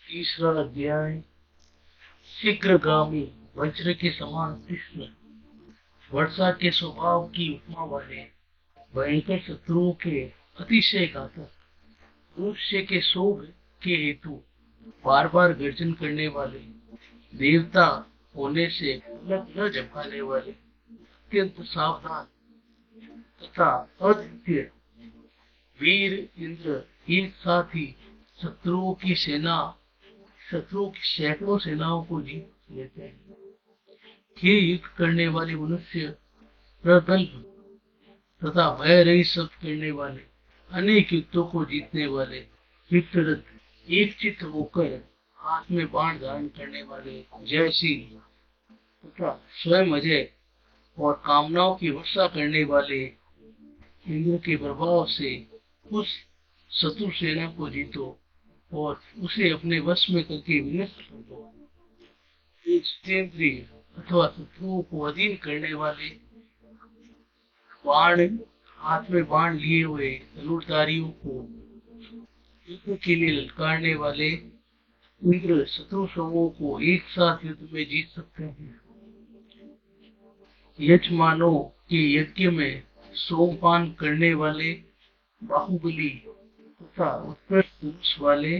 तीसरा अध्याय। शीघ्रगामी वज्र के समान तीक्ष्ण वर्षा के स्वभाव की उपमा वाले भयंकर शत्रुओं के अतिशय घातक मनुष्य के शोभ के हेतु बार बार गर्जन करने वाले देवता होने से पलक न झपकाने वाले अत्यंत सावधान तथा अद्वितीय वीर इंद्र एक साथ ही शत्रुओं की सैकड़ों सेनाओं को जीत लेते हैं। ये युद्ध करने वाले मनुष्य प्रगल्भ तथा भय रहित शब्द करने वाले अनेक युद्धों को जीतने वाले चित्तरथ एक चित्त होकर हाथ में बाण धारण करने वाले जयशील तथा स्वयं अजय और कामनाओं की वर्षा करने वाले इंद्र के प्रभाव से उस शत्रु सेना को जीतो और उसे अपने वश में करके विनष्ट कर दो। एक जितेंद्रिय अथवा शत्रुओं को अधीन करने वाले बाण हाथ में बाण लिए हुए धनुर्धारियों को युद्ध के लिए ललकारने वाले इंद्र शत्रु समूह को एक साथ युद्ध में जीत सकते हैं। यजमानों के यज्ञ में सोमपान करने वाले बाहुबली तथा उत्कृष्ट धनुष वाले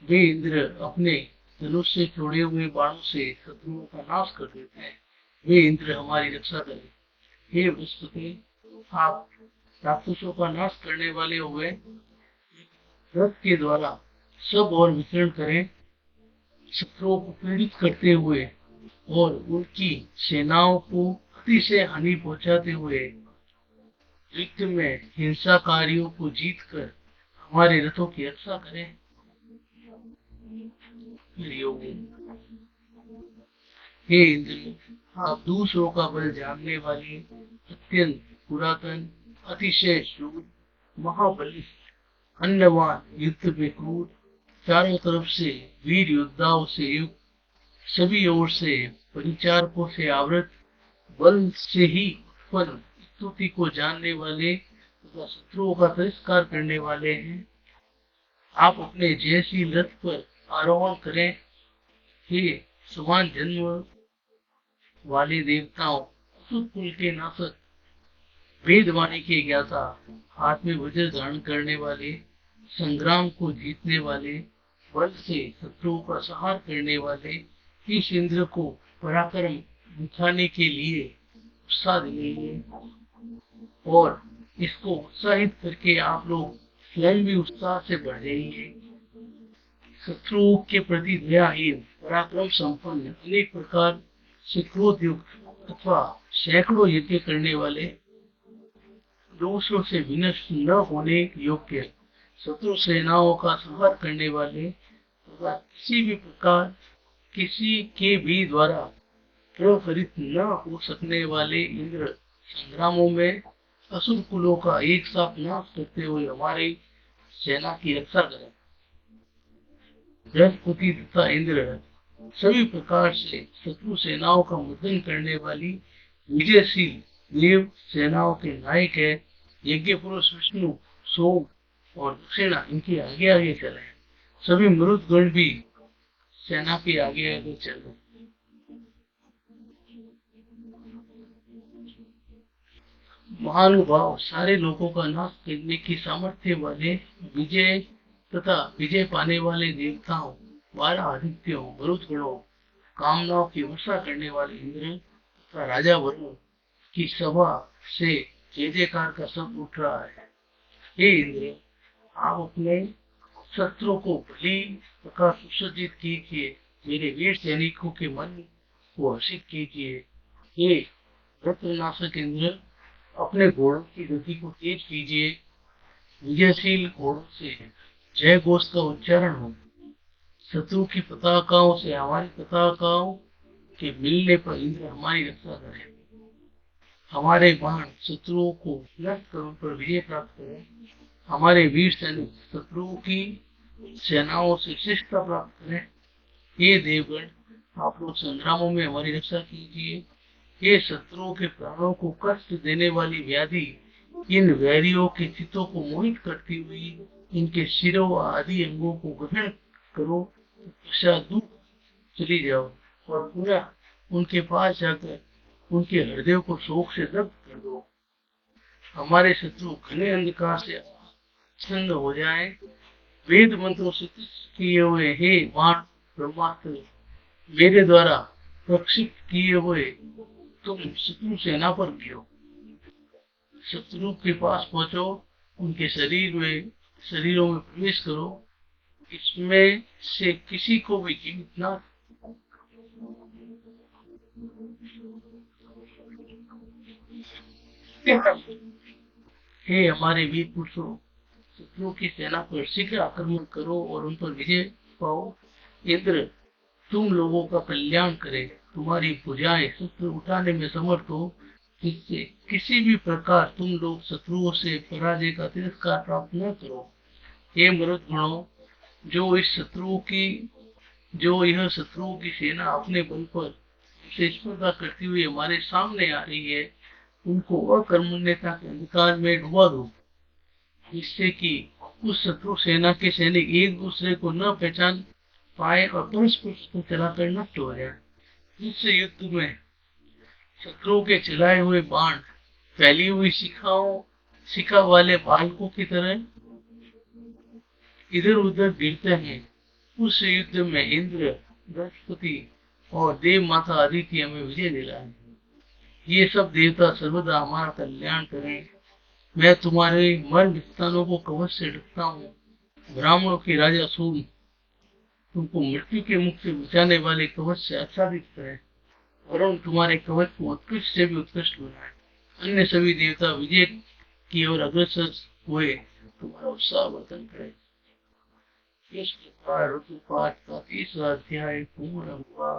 वे इंद्र अपने धनुष से छोड़े हुए बाणों से शत्रुओं का नाश कर देते हैं। वे इंद्र हमारी रक्षा करें। हे बृहस्पति, आप राक्षसों का नाश करने वाले हुए रथ के द्वारा सब और विचरण करें, शत्रुओं को पीड़ित करते हुए और उनकी सेनाओं को अतिशय हानि पहुंचाते हुए युद्ध में हिंसाकारियों को जीतकर हमारे रथों की रक्षा करें। हे इंद्र, आप दूसरों का बल जानने वाले अत्यंत पुरातन अतिशय शूर महाबलिष्ठ अन्नवान युद्ध में क्रूर चारों तरफ से वीर योद्धाओं से युक्त सभी ओर से परिचारकों से आवृत बल से ही उत्पन्न स्तुति को जानने वाले तथा शत्रुओं का तिरस्कार करने वाले हैं। आप अपने जयशील रथ पर आरोहण करें। हे समान जन्म वाले देवताओं, असुर कुल के नाशक, वेदवाणी के ज्ञाता, हाथ में वज्र धारण करने वाले, संग्राम को जीतने वाले, बल से शत्रुओं का संहार करने वाले इस इंद्र को पराक्रम दिखाने के लिए उत्साह दिलाइए और इसको उत्साहित करके आप लोग स्वयं भी उत्साह से बढ़ जाइए। शत्रुओं के प्रति दयाहीन पराक्रम संपन्न अनेक प्रकार से क्रोध युक्त अथवा सैकड़ों यज्ञ करने वाले दूसरों से विनष्ट न होने योग्य शत्रु सेनाओं का संहार करने वाले तथा किसी भी प्रकार किसी के भी द्वारा प्रहरित न हो सकने वाले इंद्र संग्रामों में असुर कुलों का एक साथ नाश करते हुए हमारी सेना की रक्षा करें। बृहस्पति तथा इंद्र सभी प्रकार से शत्रु सेनाओं का मुद्दन करने वाली विजयशील देव सेनाओं के नायक है। यज्ञ पुरुष विष्णु सोम और दक्षिणा इनके आगे आगे चले। सभी मरुद गण भी सेना के आगे आगे चले। महानुभाव सारे लोगों का नाश करने की सामर्थ्य वाले विजय तथा विजय पाने वाले देवताओं, 12 आदित्यों, मरुद गणों, कामनाओं की वर्षा करने वाले इंद्र तथा राजा वरुण की सभा से जय जयकार का शब्द उठ रहा है। हे इंद्र, आप अपने शस्त्रों को भली प्रकार सुसज्जित कीजिए, मेरे वीर सैनिकों के मन को हर्षित कीजिए। हे रत्ननाशक इंद्र, अपने घोड़ों की गति को तेज कीजिए। विजयशील घोड़ों से जय घोष का उच्चारण हो। शत्रु की पताकाओं से हमारी पताकाओं के मिलने पर इंद्र हमारी रक्षा करें। हमारे बाण शत्रुओं को नष्ट कर उन पर विजय प्राप्त करें। हमारे वीर सैनिक शत्रुओं की सेनाओं से श्रेष्ठता प्राप्त करें। ये देवगण, आप लोग संग्रामों में हमारी रक्षा कीजिए। ये शत्रुओं के प्राणों को कष्ट देने वाली व्याधि इन वैरियों के चित्तों को मोहित करती हुई इनके शिरों आदि अंगों को ग्रहण करो पश्चात दूर चली जाओ और पूरा उनके पास जाकर उनके हृदय को शोक से दग्ध कर दो। हमारे शत्रु घने अंधकार से छन्न हो जाए। वेद मंत्रों से किए हुए हे बाण ब्रह्मास्त्र मेरे द्वारा प्रक्षिप्त किए हुए तुम शत्रु सेना पर गिरो। शत्रु के पास पहुंचो, उनके शरीरों में प्रवेश करो। इसमें से किसी को भी जीवित ना। हे हमारे वीर पुरुषों, शत्रुओं की सेना पर शीघ्र आक्रमण करो और उन पर विजय पाओ। इंद्र तुम लोगों का कल्याण करे, तुम्हारी भुजाएं शस्त्र उठाने में समर्थ हो, जिससे किसी भी प्रकार तुम लोग शत्रुओं से पराजय का तिरस्कार प्राप्त न करो। हे मरुद गणों, जो यह शत्रुओं की सेना अपने बल पर से स्पर्धा करती हुई हमारे सामने आ रही है, उनको अकर्मण्यता के अंधकार में डुबा दो, जिससे कि उस शत्रु सेना के सैनिक एक दूसरे को न पहचान पाए और परस्पर चलाकर नष्ट हो जाए। इस युद्ध में शत्रुओं के चलाए हुए बाण फैली हुई शिखा वाले बालकों की तरह इधर उधर गिरते हैं। उस युद्ध में इंद्र, बृहस्पति और देव माता अदिति हमें विजय दिलाए। ये सब देवता सर्वदा हमारा कल्याण करें। मैं तुम्हारे मर्म स्थानों को कवच से ढकता हूँ। ब्राह्मणों के राजा सूर्य तुमको मृत्यु के मुख से बचाने वाले कवच से आच्छादित करे। वरुण तुम्हारे कवच को उत्कृष्ट से भी उत्कृष्ट बनाए। अन्य सभी देवता विजय की ओर अग्रसर हुए तुम्हारा उत्साह वर्धन करे। इस प्रकार ऋतुपात का 30वां अध्याय पूर्ण हुआ।